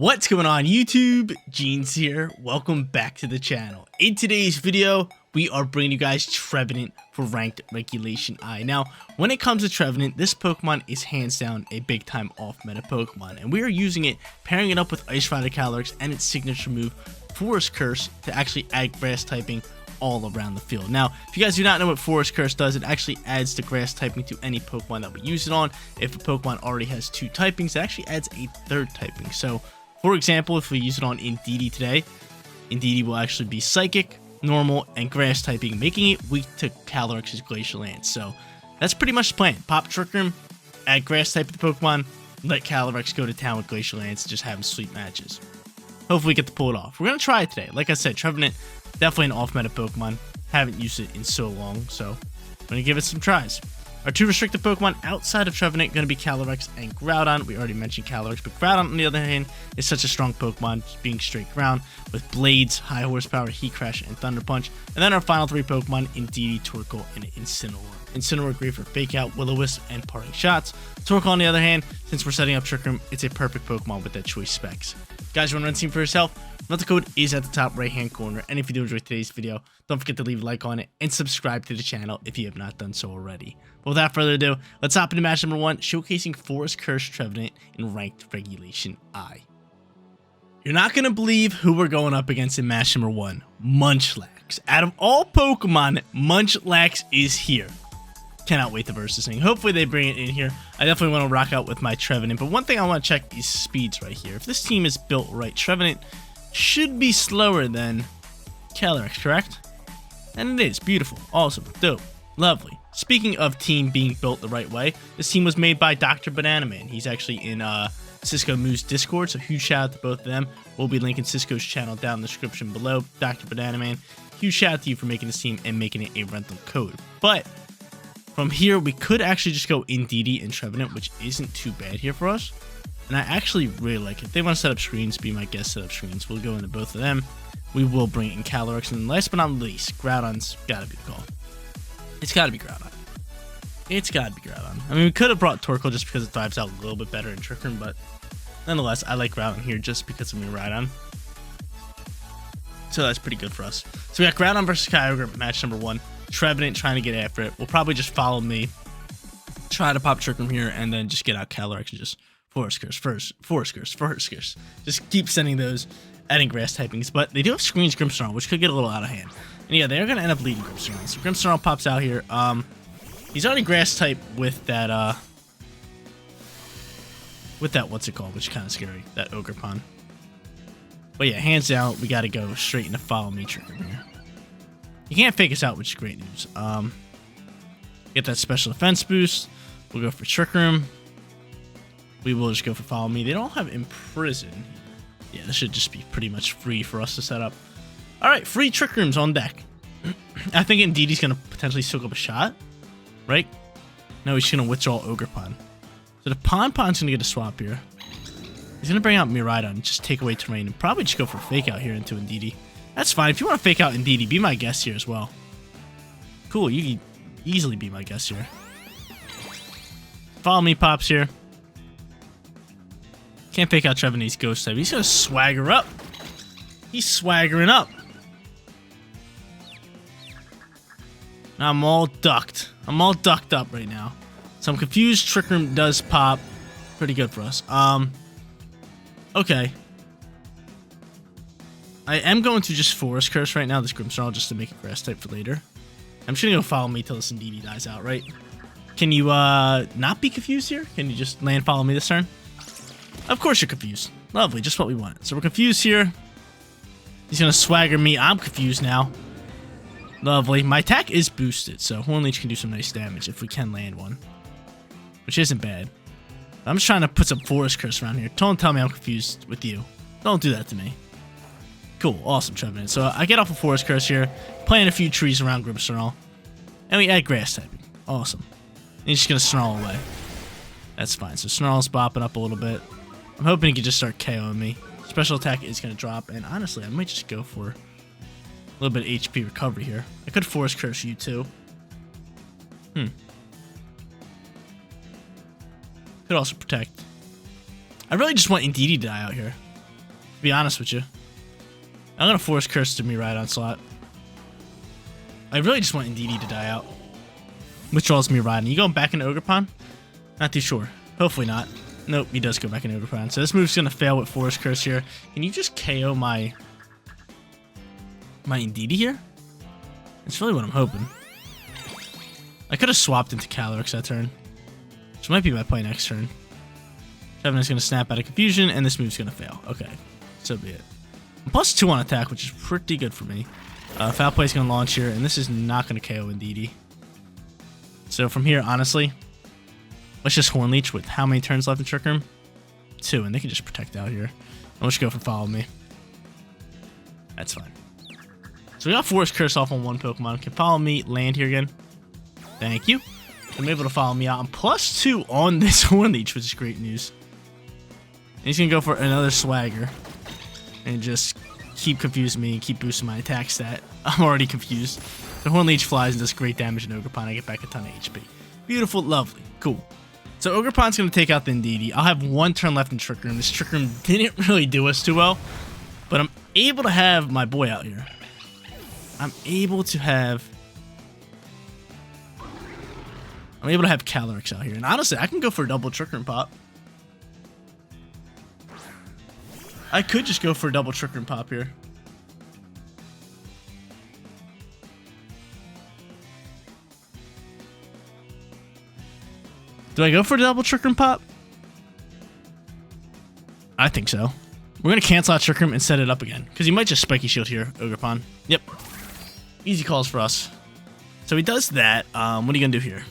What's going on YouTube? Jeans here. Welcome back to the channel. In today's video, we are bringing you guys Trevenant for ranked Regulation I. Now, when it comes to Trevenant, this Pokemon is hands down a big time off meta Pokemon, and we are using it, pairing it up with Ice Rider CALYREX and its signature move, Forest Curse, to actually add grass typing all around the field. Now, if you guys do not know what Forest Curse does, it actually adds the grass typing to any Pokemon that we use it on. If a Pokemon already has two typings, it actually adds a third typing. So, for example, if we use it on Indeedee today, Indeedee will actually be Psychic, Normal, and Grass typing, making it weak to CALYREX's Glacial Lance. So, that's pretty much the plan. Pop Trick Room, add Grass type to the Pokemon, let CALYREX go to town with Glacial Lance, and just have them sweet matches. Hopefully we get to pull it off. We're going to try it today. Like I said, Trevenant, definitely an off-meta Pokemon. Haven't used it in so long, so I'm going to give it some tries. Our two restricted Pokemon outside of Trevenant going to be CALYREX and Groudon. We already mentioned CALYREX, but Groudon, on the other hand, is such a strong Pokemon, just being straight ground, with Blades, High Horsepower, Heat Crash, and Thunder Punch. And then our final three Pokemon, Indeedee, Torkoal, and Incineroar. Incineroar great for Fake Out, Will-O-Wisp, and Parting Shots. Torkoal, on the other hand, since we're setting up Trick Room, it's a perfect Pokemon with that choice specs. Guys, you want to run the team for yourself? Another code is at the top right hand corner, and if you do enjoy today's video, don't forget to leave a like on it and subscribe to the channel if you have not done so already. But without further ado, let's hop into match number 1, showcasing Forest Curse Trevenant in ranked Regulation I. You're not going to believe who we're going up against in match number 1, Munchlax. Out of all Pokemon, Munchlax is here. Cannot wait to verse this thing. Hopefully they bring it in here. I definitely want to rock out with my Trevenant, but one thing I want to check is speeds right here. If this team is built right, Trevenant should be slower than CALYREX, correct? And it is. Beautiful. Awesome. Dope. Lovely. Speaking of team being built the right way, this team was made by Dr. Banana Man. He's actually in Cisco Moo's Discord, so huge shout out to both of them. We'll be linking Cisco's channel down in the description below. Dr. Banana Man, huge shout out to you for making this team and making it a rental code. But from here, we could actually just go Indeedee and Trevenant, which isn't too bad here for us. And I actually really like it. If they want to set up screens, be my guest set up screens. We'll go into both of them. We will bring in CALYREX. And last but not least, Groudon's got to be the call. It's got to be Groudon. It's got to be Groudon. I mean, we could have brought Torkoal just because it dives out a little bit better in Trick Room, but nonetheless, I like Groudon here just because of Miraidon. So that's pretty good for us. So we got Groudon versus Kyogre, match number 1. Trevenant trying to get after it. We'll probably just follow me, try to pop Trick Room here, and then just get out CALYREX and just Forest Curse, Forest Curse. Just keep sending those, adding grass typings. But they do have Screens Grimmsnarl, which could get a little out of hand. And yeah, they're going to end up leading Grimmsnarl. So Grimmsnarl pops out here. He's already grass type with that, what's it called, which is kind of scary, that Ogerpon. But yeah, hands down, we got to go straight into follow me Trick Room here. You can't fake us out, which is great news. Get that special defense boost. We'll go for Trick Room. We will just go for follow me. They don't have Imprison. Yeah, this should just be pretty much free for us to set up. Alright, free Trick Rooms on deck. I think Indeedee's going to potentially soak up a shot. Right? No, he's going to withdraw Ogerpon. So the Pon's going to get a swap here. He's going to bring out Miraidon and just take away terrain. And probably just go for Fake Out here into Indeedee. That's fine. If you want to Fake Out Indeedee, be my guest here as well. Cool, you can easily be my guest here. Follow me pops here. Can't Fake Out Trevenant's Ghost type. He's going to swagger up. He's swaggering up. I'm all ducked. I'm all ducked up right now. So I'm confused. Trick Room does pop. Pretty good for us. Okay. I am going to just Forest Curse right now, this Grimmsnarl, just to make a grass type for later. I'm just going to go follow me till this Indeedee dies out, right? Can you not be confused here? Can you just land follow me this turn? Of course you're confused. Lovely, just what we want. So we're confused here. He's going to swagger me. I'm confused now. Lovely. My attack is boosted, so Horn Leech can do some nice damage if we can land one. Which isn't bad. I'm just trying to put some Forest Curse around here. Don't tell me I'm confused with you. Don't do that to me. Cool. Awesome, Trevenant. So I get off a Forest Curse here, plant a few trees around Grimmsnarl, and we add grass typing. Awesome. And he's just going to Snarl away. That's fine. So Snarl's bopping up a little bit. I'm hoping he can just start KOing me. Special attack is going to drop, and honestly, I might just go for a little bit of HP recovery here. I could Forest Curse you too. Could also protect. I really just want Indeedee to die out here. be honest with you. I'm gonna force Curse to Miraidon slot. I really just want Indeedee to die out. Withdraws Miraidon. You going back into Ogerpon? Not too sure. Hopefully not. Nope, he does go back into Ogerpon. So this move's gonna fail with Force Curse here. Can you just KO my Indeedee here? That's really what I'm hoping. I could have swapped into CALYREX that turn, which might be my play next turn. Trevenant's gonna snap out of confusion, and this move's gonna fail. Okay, so be it. I'm +2 on attack, which is pretty good for me. Foul Play's gonna launch here, and this is not gonna KO Indeedee. So from here, honestly, let's just Horn Leech with how many turns left in Trick Room? 2, and they can just protect out here. And let's go for Follow Me. That's fine. So we got Force Curse off on one Pokemon. Can Follow Me land here again? Thank you. I'm able to follow me out. I'm +2 on this Horn Leech, which is great news. And he's gonna go for another Swagger and just keep confusing me and keep boosting my attack stat. I'm already confused. The Horn Leech flies and does great damage in Ogerpon. I get back a ton of HP. Beautiful, lovely, cool. So Ogerpon's gonna take out the Indeedee. I'll have 1 turn left in Trick Room. This Trick Room didn't really do us too well, but I'm able to have my boy out here. I'm able to have CALYREX out here. And honestly, I can go for a double Trick Room pop. I could just go for a double Trick Room pop here. Do I go for a double Trick Room pop? I think so. We're going to cancel out Trick Room and set it up again, because he might just Spiky Shield here, Ogerpon. Yep. Easy calls for us. So he does that. What are you going to do here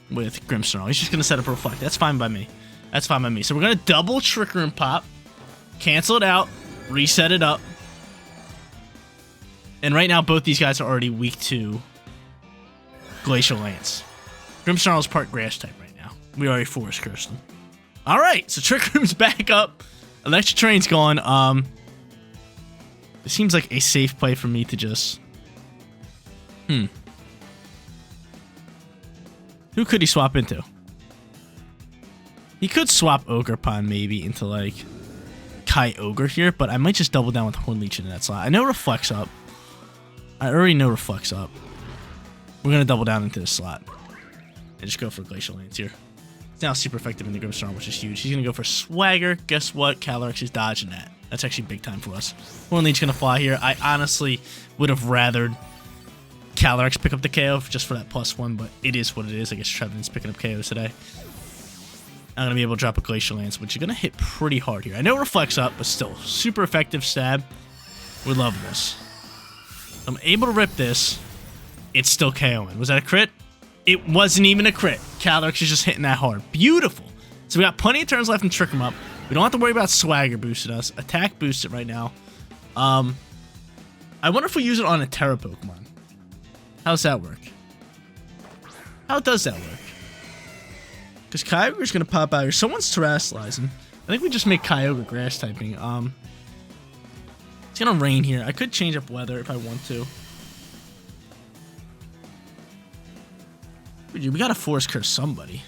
with Grimmsnarl? He's just going to set up a Reflect. That's fine by me. That's fine by me. So we're going to double Trick Room pop, cancel it out, reset it up. And right now, both these guys are already weak to Glacial Lance. Grimmsnarl is part Grass type right now. We already Force Cursed them. All right, so Trick Room's back up. Electric Terrain's gone. It seems like a safe play for me to just... Who could he swap into? He could swap Ogerpon maybe into like Kyogre here, but I might just double down with Horn Leech in that slot. I know Reflects up. I already know Reflects up. We're going to double down into this slot. And just go for Glacial Lance here. It's now super effective in the Grimmsnarl, which is huge. He's going to go for Swagger. Guess what? CALYREX is dodging that. That's actually big time for us. Horn Leech going to fly here. I honestly would have rathered CALYREX pick up the KO just for that +1, but it is what it is. I guess Trevenant's picking up KOs today. I'm going to be able to drop a Glacial Lance, which is going to hit pretty hard here. I know it Reflects up, but still, super effective stab. We're loving this. I'm able to rip this. It's still KOing. Was that a crit? It wasn't even a crit. CALYREX is just hitting that hard. Beautiful. So we got plenty of turns left and Trick 'em up. We don't have to worry about Swagger boosting us. Attack boosts it right now. I wonder if we use it on a Terra Pokemon. How does that work? How does that work? Because Kyogre's going to pop out here. Someone's Terrastalizing. I think we just make Kyogre Grass typing. It's going to rain here. I could change up weather if I want to. We got to Force Curse somebody.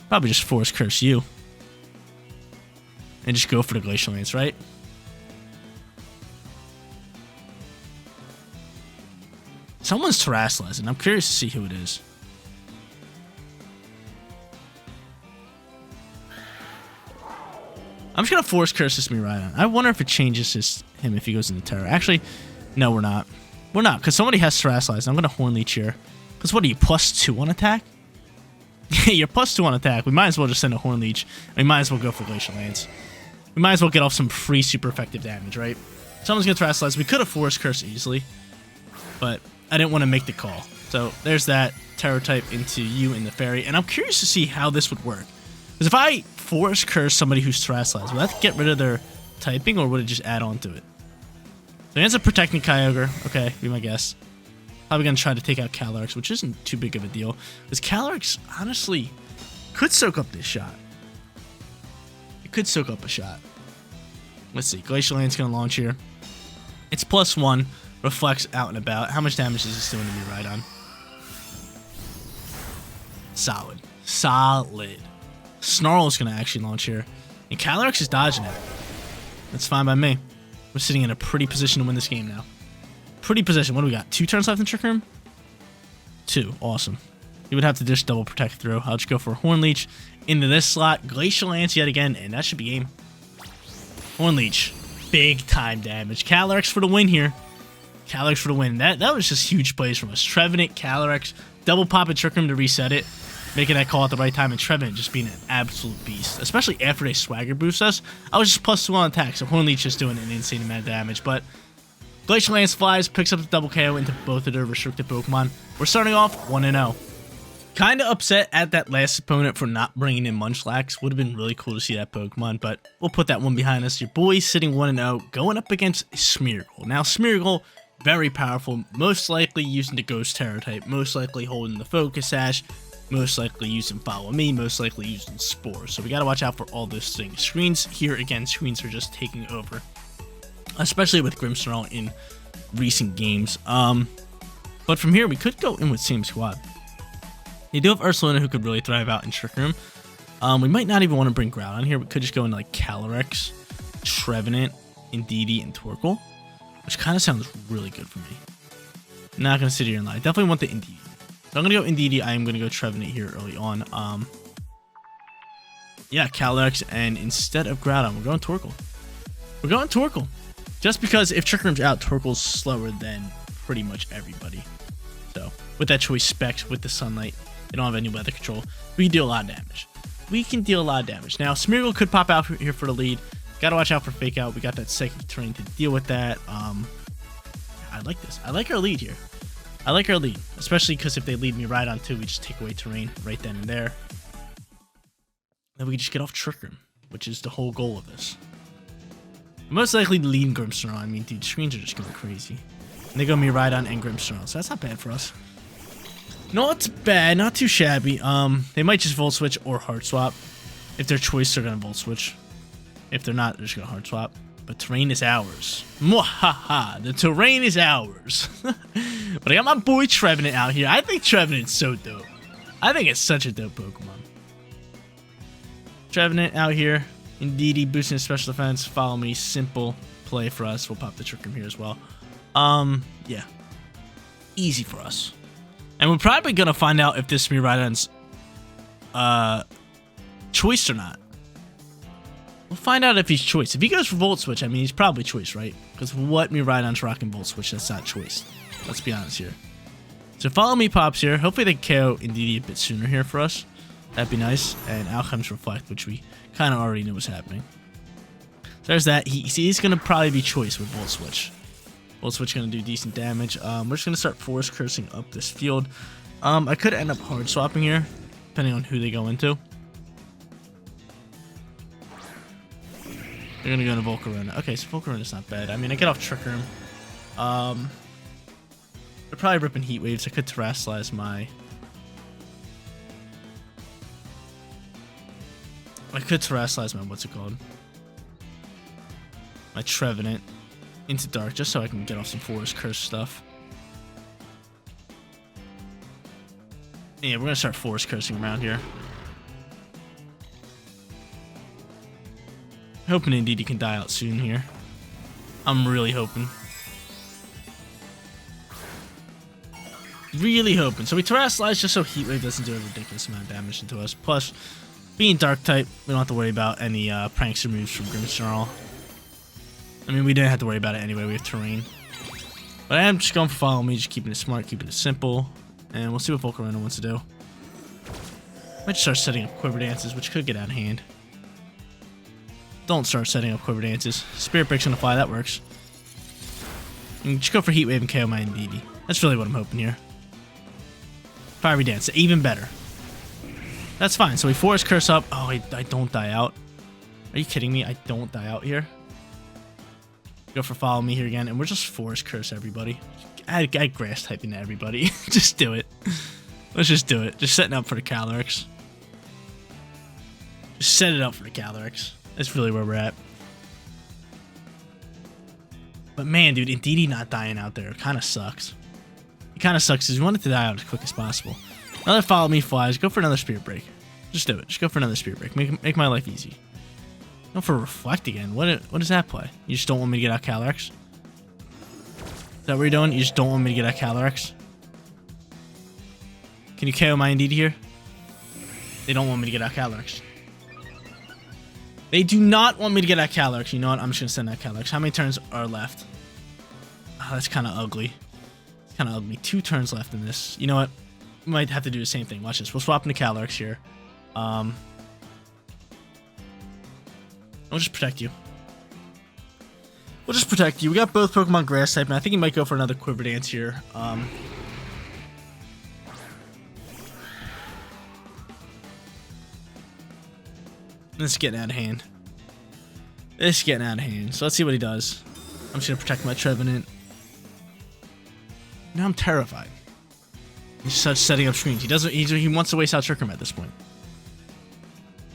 Probably just Force Curse you. And just go for the Glacial Lance, right? Someone's Terrastalizing. I'm curious to see who it is. I'm just going to Force Curse this Miraidon. I wonder if it changes him if he goes into Terra. Actually, no, we're not. We're not, because somebody has Terrastalized. I'm going to Horn Leech here. Because what are you, +2 on attack? You're +2 on attack. We might as well just send a Horn Leech. We might as well go for Glacial Lance. We might as well get off some free super effective damage, right? Someone's going to Terrastalize. We could have Force Curse easily, but I didn't want to make the call. So there's that Terror type into you and the Fairy. And I'm curious to see how this would work. Because if I Force Curse somebody who's Terrastalized, would that get rid of their typing, or would it just add on to it? So he ends up protecting Kyogre. Okay, be my guess. Probably going to try to take out CALYREX, which isn't too big of a deal. Because CALYREX, honestly, could soak up this shot. It could soak up a shot. Let's see. Glacial Lance going to launch here. It's +1. Reflects out and about. How much damage is this doing to me right on? Solid. Solid. Snarl is going to actually launch here. And CALYREX is dodging it. That's fine by me. We're sitting in a pretty position to win this game now. Pretty position. What do we got? 2 turns left in Trick Room? 2. Awesome. You would have to just double protect through. I'll just go for Horn Leech into this slot. Glacial Lance yet again, and that should be game. Horn Leech. Big time damage. CALYREX for the win here. CALYREX for the win. That was just huge plays from us. Trevenant, CALYREX, double pop and Trick Room to reset it. Making that call at the right time, and Trevenant just being an absolute beast. Especially after they swagger boost us. I was just +2 on attack, so Horn Leech just doing an insane amount of damage. But Glacial Lance flies, picks up the double KO into both of their restricted Pokemon. We're starting off 1-0. Kind of upset at that last opponent for not bringing in Munchlax. Would have been really cool to see that Pokemon, but we'll put that one behind us. Your boys sitting 1-0, going up against Smeargle. Now, Smeargle, very powerful, most likely using the Ghost Terror type, most likely holding the Focus Sash, most likely using Follow Me, most likely using Spore. So we got to watch out for all those things. Screens here, again, screens are just taking over, especially with Grimmsnarl in recent games. But from here, we could go in with same squad. You do have Ursaluna, who could really thrive out in Trick Room. We might not even want to bring Groudon here. We could just go into like CALYREX, Trevenant, Indeedee, and Torkoal, which kind of sounds really good for me. Not going to sit here and lie. Definitely want the Indeedee. So I'm going to go Indeedee. I am going to go Trevenant here early on. Yeah, CALYREX, and instead of Groudon, we're going Torkoal. We're going Torkoal. Just because if Trick Room's out, Torkoal's slower than pretty much everybody. So, with that choice specs, with the Sunlight, they don't have any weather control. We can deal a lot of damage. We can deal a lot of damage. Now, Smeargle could pop out here for the lead. Gotta watch out for Fake Out. We got that Psychic Terrain to deal with that. I like this. I like our lead here. I like our lead, especially because if they lead me right on 2, we just take away Terrain right then and there. Then we can just get off Trick Room, which is the whole goal of this. Most likely lead Grimmsnarl. I mean, dude, screens are just going crazy. And they go Miraidon and Grimmsnarl, so that's not bad for us. Not bad, not too shabby. They might just Volt Switch or Hard Swap. If they're choice, they're going to Volt Switch. If they're not, they're just going to Hard Swap. But terrain is ours. Mwahaha, the terrain is ours. But I got my boy Trevenant out here. I think Trevenant's so dope. I think it's such a dope Pokemon. Trevenant out here. Indeedee boosting special defense. Follow Me. Simple play for us. We'll pop the Trick Room here as well. Yeah. Easy for us. And we're probably going to find out if this Miraidon's choice or not. We'll find out if he's choice. If he goes for Volt Switch, I mean, he's probably choice, right? Because what Miraidon's rocking Volt Switch, that's not choice. Let's be honest here. So Follow Me pops here. Hopefully they KO Indeedee a bit sooner here for us. That'd be nice. And out comes Reflect, which we kind of already knew was happening. So there's that. He's going to probably be choice with Volt Switch. Volt Switch going to do decent damage. We're just going to start Force Cursing up this field. I could end up hard swapping here, depending on who they go into. They're going to go into Volcarona. Okay, so Volcarona's not bad. I mean, I get off Trick Room. They're probably ripping Heat Waves. I could Terrasilize my... what's it called? My Trevenant into Dark, just so I can get off some Forest Curse stuff. Yeah, we're going to start Forest Cursing around here. Hoping Indeedee can die out soon here. I'm really hoping. Really hoping. So we Terrasilize just so Heat Wave doesn't do a ridiculous amount of damage into us. Plus, being Dark type, we don't have to worry about any prankster moves from Grimmsnarl. I mean, we didn't have to worry about it anyway. We have Terrain. But I am just going for Follow Me, just keeping it smart, keeping it simple. And we'll see what Volcarona wants to do. Might just start setting up Quiver Dances, which could get out of hand. Don't start setting up Quiver Dances. Spirit Break's gonna fly, that works. And just go for Heat Wave and KO my Indeedee. That's really what I'm hoping here. Fiery Dance, even better. That's fine, so we Force Curse up. Oh, I don't die out. Are you kidding me? I don't die out here. Go for Follow Me here again, and we're just Force Curse everybody. Add Grass typing to everybody. Just do it. Let's just do it. Just setting up for the CALYREX. Just set it up for the CALYREX. That's really where we're at. But man, dude, Indeedee not dying out there kind of sucks. It kind of sucks because we want it to die out as quick as possible. Another Follow Me flies. Go for another Spirit Break. Just do it. Just go for another Spirit Break. Make my life easy. No, for Reflect again. What does that play? You just don't want me to get out CALYREX? Is that what you're doing? You just don't want me to get out CALYREX? Can you KO my Indeed here? They don't want me to get out CALYREX. They do not want me to get out CALYREX. You know what? I'm just going to send out CALYREX. How many turns are left? Oh, that's kind of ugly. It's kind of ugly. 2 turns left in this. You know what? We might have to do the same thing. Watch this. We'll swap into CALYREX here. I'll just protect you. We'll just protect you. We got both Pokemon Grass type, and I think he might go for another Quiver Dance here. This is getting out of hand. This is getting out of hand. So let's see what he does. I'm just gonna protect my Trevenant. Now I'm terrified. He's such setting up screens. He wants to waste out Trick Room at this point.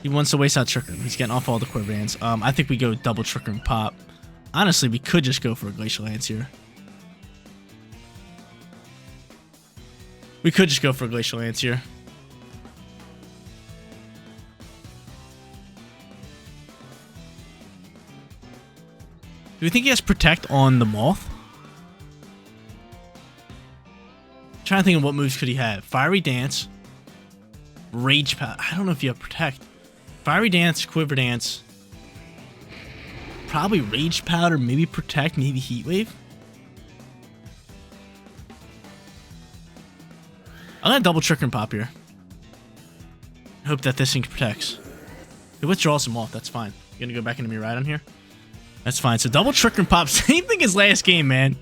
He wants to waste out Trick Room. He's getting off all the Quiver Dance. I think we go double Trick Room pop. Honestly, we could just go for a Glacial Lance here. We could just go for a Glacial Lance here. Do we think he has Protect on the Moth? I'm trying to think of what moves could he have. Fiery Dance. Rage Powder. I don't know if you have Protect. Fiery Dance, Quiver Dance. Probably Rage Powder, maybe Protect, maybe Heat Wave. I'm gonna double Trick and Pop here. Hope that this thing protects. It withdraws him off, that's fine. You're gonna go back into me right on here? That's fine. So double Trick and Pop. Same thing as last game, man.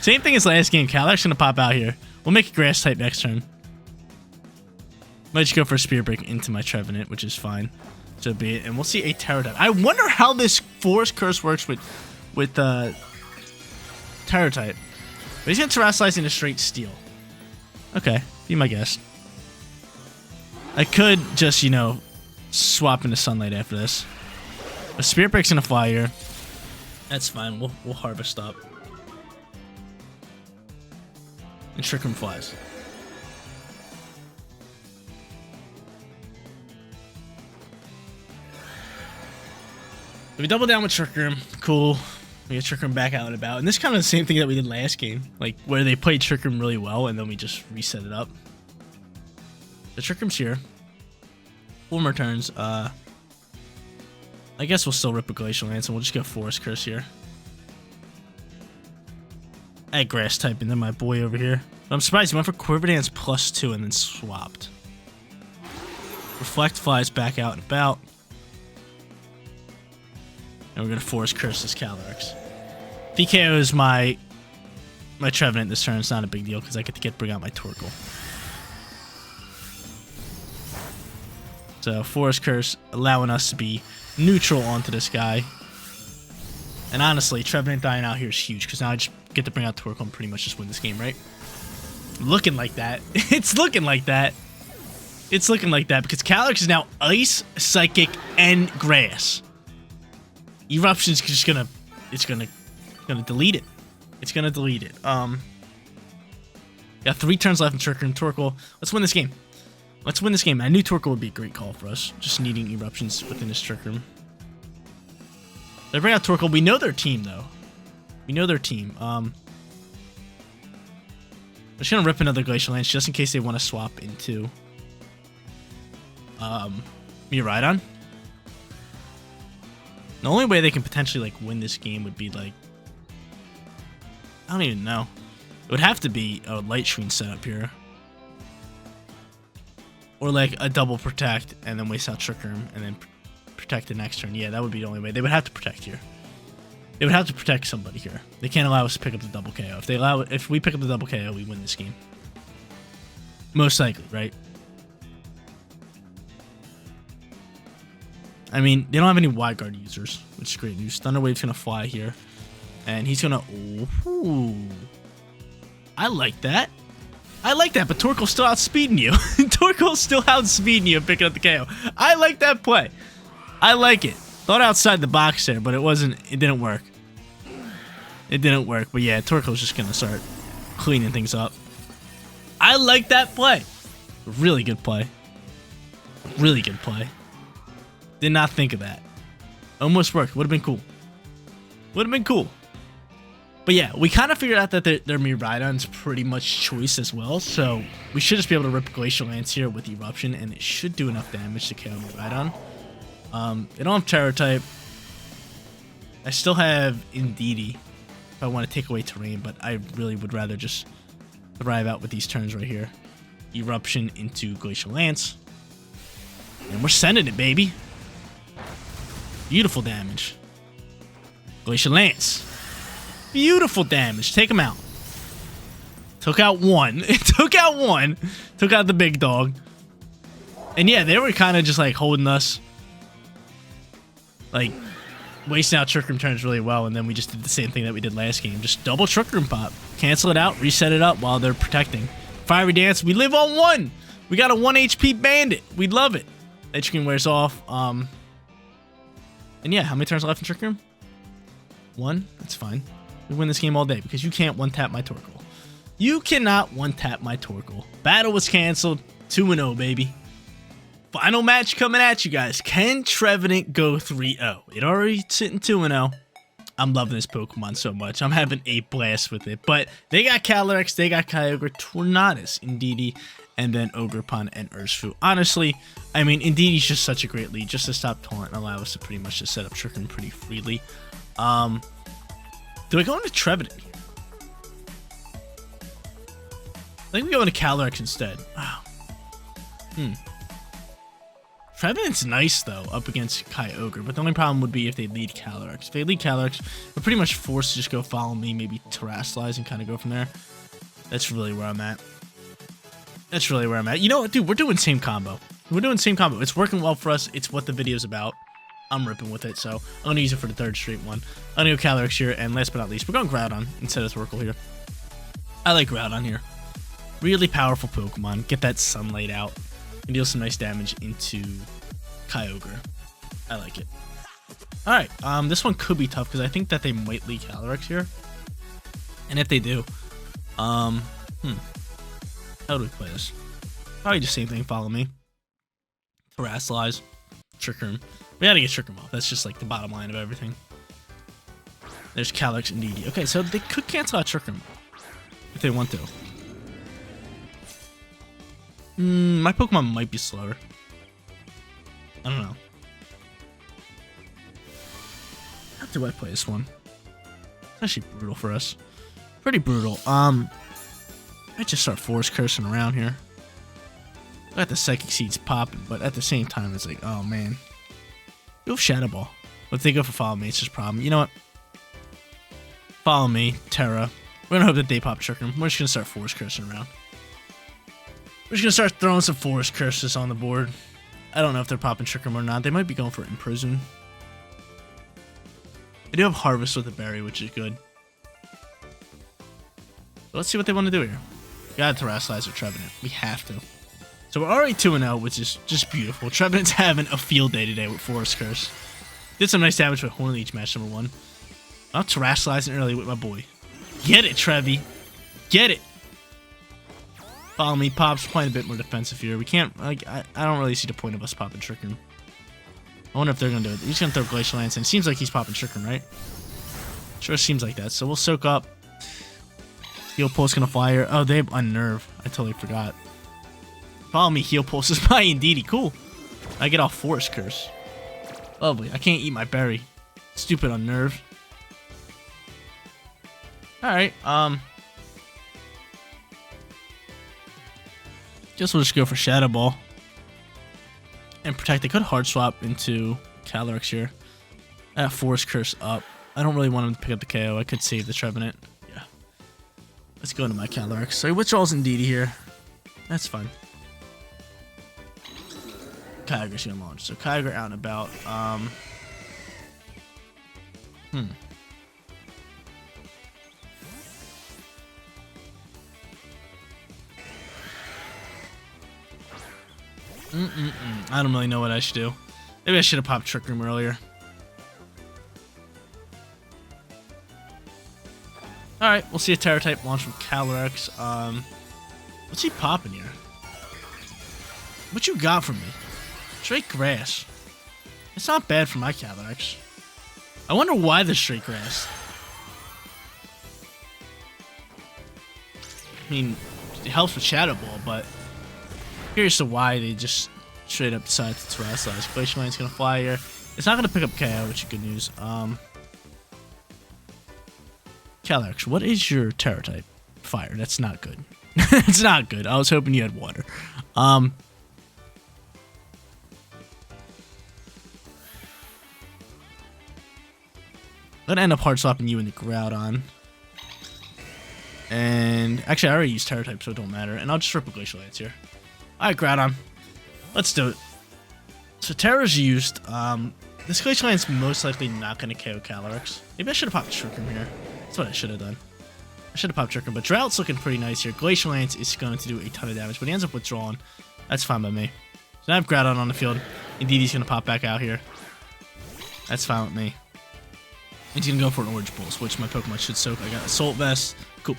Same thing as last game. CALYREX gonna pop out here. We'll make a Grass type next turn. Might just go for a Spirit Break into my Trevenant, which is fine. So be it. And we'll see a Terror type. I wonder how this Forest Curse works with Terror type. But he's gonna Terrasilize into straight Steel. Okay, be my guest. I could just, you know, swap into Sunlight after this. A Spirit Break's gonna fly here. That's fine. We'll Harvest up. And Trick Room flies. We double down with Trick Room. Cool. We get Trick Room back out and about. And this is kind of the same thing that we did last game. Like, where they played Trick Room really well, and then we just reset it up. The Trick Room's here. 4 more turns. I guess we'll still rip a Glacial Lance, and we'll just go Forest Curse here. I had Grass type, and then my boy over here. But I'm surprised he went for Quiver Dance +2 and then swapped. Reflect flies back out and about. And we're gonna Forest Curse this CALYREX. If he KOs my Trevenant this turn, it's not a big deal because I get to bring out my Torkoal. So Forest Curse allowing us to be neutral onto this guy. And honestly, Trevenant dying out here is huge because now I just get to bring out Torkoal and pretty much just win this game, right? Looking like that. It's looking like that. It's looking like that because CALYREX is now Ice, Psychic, and Grass. Eruption's just gonna delete it. It's gonna delete it. Got 3 turns left in Trick Room. Torkoal. Let's win this game. Let's win this game. I knew Torkoal would be a great call for us. Just needing Eruptions within this Trick Room. They bring out Torkoal. We know their team though. We know their team. I'm just gonna rip another Glacial Lance just in case they want to swap into Miraidon. The only way they can potentially like win this game would be like, I don't even know. It would have to be a Light Screen setup here. Or like a double Protect and then waste out Trick Room and then protect the next turn. Yeah, that would be the only way. They would have to protect here. They would have to protect somebody here. They can't allow us to pick up the double KO. If we pick up the double KO, we win this game. Most likely, right? I mean, they don't have any Wide Guard users, which is great news. Thunder Wave's gonna fly here. And he's gonna... Ooh. I like that. I like that, but Torkoal's still outspeeding you. Torkoal's still outspeeding you and picking up the KO. I like that play. I like it. Thought outside the box there, but it didn't work. It didn't work, but yeah, Torkoal's just gonna start cleaning things up. I like that play. Really good play. Really good play. Did not think of that. Almost worked. Would have been cool. Would have been cool. But yeah, we kind of figured out that their Miraidon's pretty much choice as well. So we should just be able to rip Glacial Lance here with Eruption, and it should do enough damage to KO Miraidon. They don't have Terror type. I still have Indeedee if I want to take away terrain, but I really would rather just thrive out with these turns right here. Eruption into Glacial Lance. And we're sending it, baby. Beautiful damage. Glacial Lance. Beautiful damage. Take him out. Took out one. It took out one. Took out the big dog. And yeah, they were kind of just like holding us. Like, wasting out Trick Room turns really well. And then we just did the same thing that we did last game. Just double Trick Room pop. Cancel it out. Reset it up while they're protecting. Fiery Dance. We live on 1. We got a 1 HP bandit. We love it. Edge Screen wears off. And yeah, how many turns left in Trick Room? 1. That's fine. We win this game all day because you can't one-tap my Torkoal. You cannot one-tap my Torkoal. Battle was canceled. 2-0, baby. Final match coming at you guys. Can Trevenant go 3-0? It already sitting 2-0. I'm loving this Pokemon so much. I'm having a blast with it. But they got CALYREX, they got Kyogre, Tornadus, Indeedee, and then Ogerpon and Urshifu. Honestly, I mean, Indeedee's just such a great lead. Just to stop Taunt and allow us to pretty much just set up Trick Room pretty freely. Do I go into Trevenant here? I think we go into CALYREX instead. Wow. Trevenant's nice, though, up against Kyogre, but the only problem would be if they lead CALYREX. If they lead CALYREX, we're pretty much forced to just go follow me, maybe Terrasilize, and kind of go from there. That's really where I'm at. That's really where I'm at. You know what, dude? We're doing same combo. We're doing same combo. It's working well for us. It's what the video's about. I'm ripping with it, so I'm going to use it for the 3rd straight one. I'm going to go CALYREX here, and last but not least, we're going Groudon instead of Torkoal here. I like Groudon here. Really powerful Pokemon. Get that Sunlight out and deal some nice damage into Kyogre. I like it. Alright, this one could be tough because I think that they might lead CALYREX here. And if they do, how do we play this? Probably just same thing, follow me. Terrasilize. Trick Room. We gotta get Trick Room off. That's just like the bottom line of everything. There's CALYREX and Indeedee. Okay, so they could cancel out Trick Room if they want to. My Pokemon might be slower. I don't know. How do I play this one? It's actually brutal for us. Pretty brutal. I just start Force Cursing around here. I got the Psychic Seeds popping, but at the same time, it's like, oh man. Go Shadow Ball. But if they go for Follow Me, it's just a problem. You know what? Follow Me, Terra. We're gonna hope that they pop Trick Room. We're just gonna start Force Cursing around. We're just gonna start throwing some Force Curses on the board. I don't know if they're popping Trick Room or not. They might be going for Imprison. They do have Harvest with a Berry, which is good. So let's see what they want to do here. We gotta Terrasilize or Trevenant. We have to. So we're already 2-0, which is just beautiful. Trevenant's having a field day today with Forest Curse. Did some nice damage with Horn Leech match number 1. I'm Terrasilizing early with my boy. Get it, Trevi. Get it. Follow Me pops, playing a bit more defensive here. We can't, like, I don't really see the point of us popping Trick Room. I wonder if they're going to do it. He's going to throw Glacial Lance in. Seems like he's popping Trick Room, right? Sure seems like that. So we'll soak up. Heal Pulse going to fly here. Oh, they have Unnerve. I totally forgot. Follow Me, Heal Pulse is by Indeedee. Cool. I get off Force Curse. Lovely. I can't eat my berry. Stupid Unnerve. Alright, guess we'll just go for Shadow Ball. And Protect. They could Hard Swap into CALYREX here. That Force Curse up. I don't really want him to pick up the KO. I could save the Trevenant. Yeah. Let's go into my CALYREX. So he withdraws Indeedee here. That's fine. Kyogre's gonna launch. So Kyogre out and about. I don't really know what I should do. Maybe I should have popped Trick Room earlier. Alright, we'll see a Terra type launch from CALYREX. What's he popping here? What you got for me? Straight Grass. It's not bad for my CALYREX. I wonder why the straight grass. I mean, it helps with Shadow Ball, but curious to why they just straight up decided to Terrasilize. Glacial Lane's gonna fly here. It's not gonna pick up KO, which is good news. CALYREX, what is your Terror type? Fire. That's not good. It's not good. I was hoping you had water. I'm gonna end up hard swapping you in the Groudon. And actually, I already used Terror type, so it don't matter. And I'll just rip a Glacial Lance here. Alright, Groudon. Let's do it. So Terra's used. This Glacial Lance most likely not gonna KO CALYREX. Maybe I should have popped Trick Room here. That's what I should have done. I should have popped Trick Room, but Drought's looking pretty nice here. Glacial Lance is going to do a ton of damage, but he ends up withdrawing. That's fine by me. So now I have Groudon on the field. Indeedee's gonna pop back out here. That's fine with me. He's gonna go for an Orange Pulse, which my Pokemon should soak. I got Assault Vest. Cool.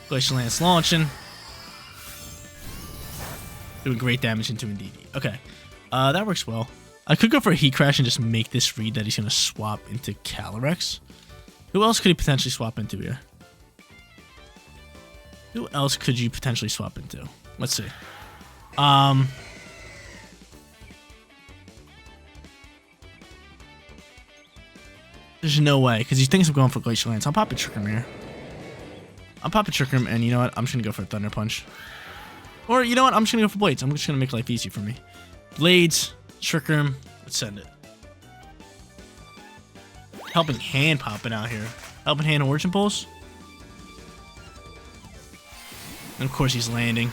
Glacial Lance launching. Doing great damage into Indeedee. Okay. That works well. I could go for a Heat Crash and just make this read that he's gonna swap into CALYREX. Who else could he potentially swap into here? Who else could you potentially swap into? Let's see. There's no way, because he thinks I'm going for Glacial Lance. I'll pop a Trick Room here. I'll pop a Trick Room, and you know what? I'm just going to go for a Thunder Punch. Or, you know what? I'm just going to go for Blades. I'm just going to make life easy for me. Blades, Trick Room. Let's send it. Helping Hand popping out here. Helping Hand Origin Pulse. And, of course, he's landing.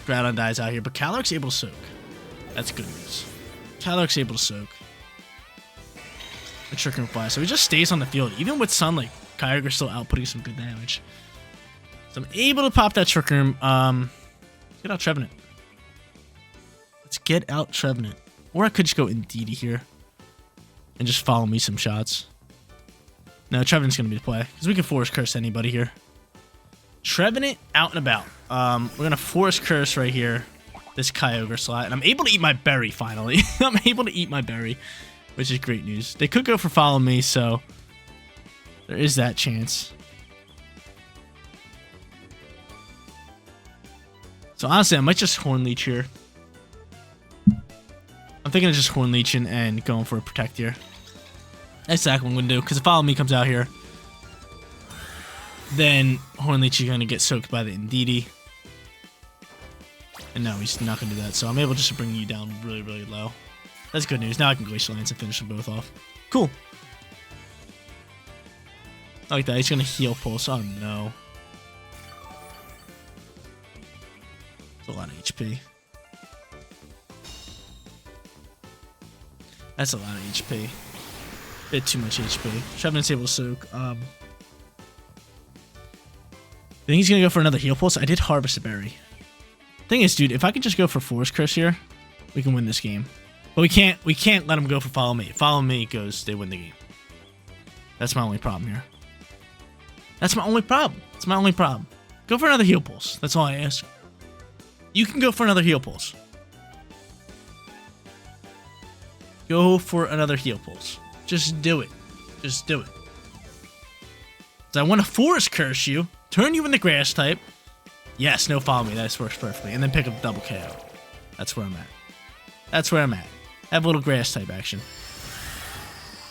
Groudon dies out here, but CALYREX able to soak. That's good news. CALYREX able to soak. The Trick Room fly. So he just stays on the field. Even with Sunlight, Kyogre's still outputting some good damage. So I'm able to pop that Trick Room. Let's get out Trevenant. Let's get out Trevenant. Or I could just go Indeedee here. And just follow me some shots. No, Trevenant's going to be the play. Because we can Force Curse anybody here. Trevenant out and about. We're going to Force Curse right here. This Kyogre slot. And I'm able to eat my berry finally. I'm able to eat my berry. Which is great news. They could go for Follow Me, so there is that chance. So honestly, I might just Horn Leech here. I'm thinking of just Horn Leeching and going for a Protect here. That's exactly what I'm going to do, because if Follow Me comes out here, then Horn Leech is going to get soaked by the Indeedee. And no, he's not going to do that, so I'm able just to bring you down really, really low. That's good news. Now I can Glacial Lance and finish them both off. Cool. I like that. He's going to Heal Pulse. Oh, no. That's a lot of HP. That's a lot of HP. Bit too much HP. Trevenant's able to soak. I think he's going to go for another Heal Pulse. I did Harvest a Berry. Thing is, dude, if I can just go for Force Curse here, we can win this game. But we can't let him go for Follow Me. Follow Me goes, they win the game. That's my only problem here. That's my only problem. That's my only problem. Go for another Heal Pulse. That's all I ask. You can go for another Heal Pulse. Go for another Heal Pulse. Just do it. Just do it. So I want to Force Curse you, turn you into Grass type. Yes, no Follow Me. That works perfectly. And then pick up double KO. That's where I'm at. That's where I'm at. Have a little Grass type action.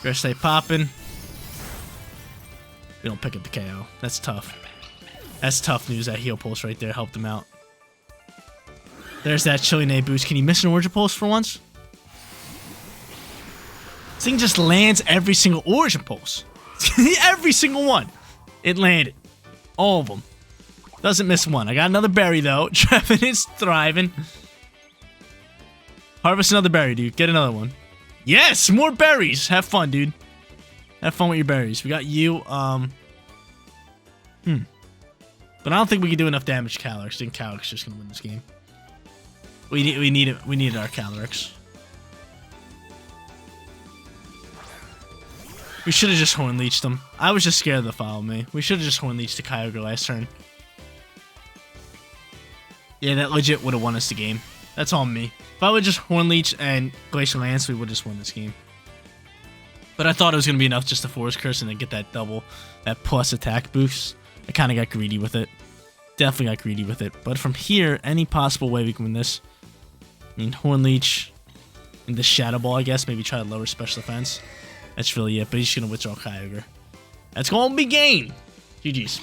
Grass type popping. We don't pick up the KO. That's tough. That's tough news. That Heal Pulse right there helped him out. There's that Chillinade boost. Can he miss an Origin Pulse for once? This thing just lands every single Origin Pulse. Every single one. It landed. All of them. Doesn't miss one. I got another berry though. Trevenant is thriving. Harvest another berry, dude. Get another one. Yes! More berries! Have fun, dude. Have fun with your berries. We got you, But I don't think we can do enough damage to CALYREX. I think CALYREX is just gonna win this game. We needed our CALYREX. We should have just Horn Leeched them. I was just scared of the Follow Me. We should have just Horn Leeched the Kyogre last turn. Yeah, that legit would have won us the game. That's all me. If I would just Horn Leech and Glacial Lance, we would just win this game. But I thought it was going to be enough just to Force Curse and then get that that plus attack boost. I kind of got greedy with it. Definitely got greedy with it. But from here, any possible way we can win this. I mean, Horn Leech and the Shadow Ball, I guess. Maybe try to lower special defense. That's really it. But he's going to withdraw Kyogre. That's going to be game. GG's.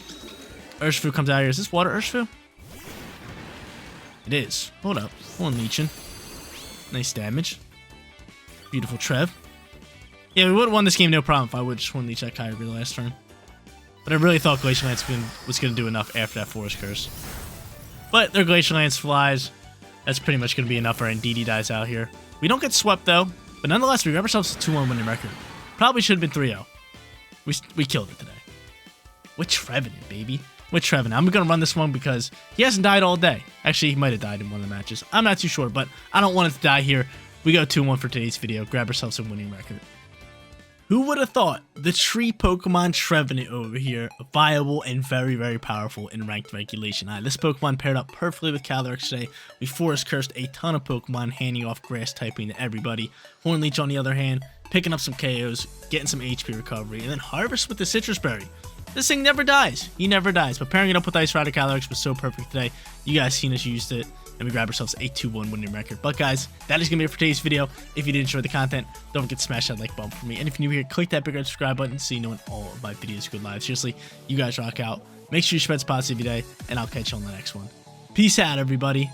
Urshifu comes out here. Is this Water Urshifu? It is. Hold up. Horn Leeching. Nice damage. Beautiful Trev. Yeah, we would have won this game no problem if I would just Horn Leech that Kyogre the last turn. But I really thought Glacial Lance was going to do enough after that Forest Curse. But their Glacial Lance flies. That's pretty much going to be enough for Indeedee dies out here. We don't get swept though. But nonetheless, we grab ourselves a 2-1 winning record. Probably should have been 3-0. We killed it today. With Trevenant, baby. With Trevenant. I'm going to run this one because he hasn't died all day. Actually, he might have died in one of the matches. I'm not too sure, but I don't want it to die here. We go 2-1 for today's video. Grab ourselves a winning record. Who would have thought the tree Pokemon Trevenant over here, viable and very, very powerful in ranked regulation? This Pokemon paired up perfectly with CALYREX today. We Forest Cursed a ton of Pokemon, handing off grass typing to everybody. Horn Leech on the other hand, picking up some KOs, getting some HP recovery, and then Harvest with the Citrus Berry. This thing never dies. He never dies. But pairing it up with Ice Rider CALYREX was so perfect today. You guys seen us used it. And we grab ourselves a 2-1 winning record. But guys, that is going to be it for today's video. If you did enjoy the content, don't forget to smash that like button for me. And if you're new here, click that big red subscribe button so you know when all of my videos go live. Seriously, you guys rock out. Make sure you spread positivity today, and I'll catch you on the next one. Peace out, everybody.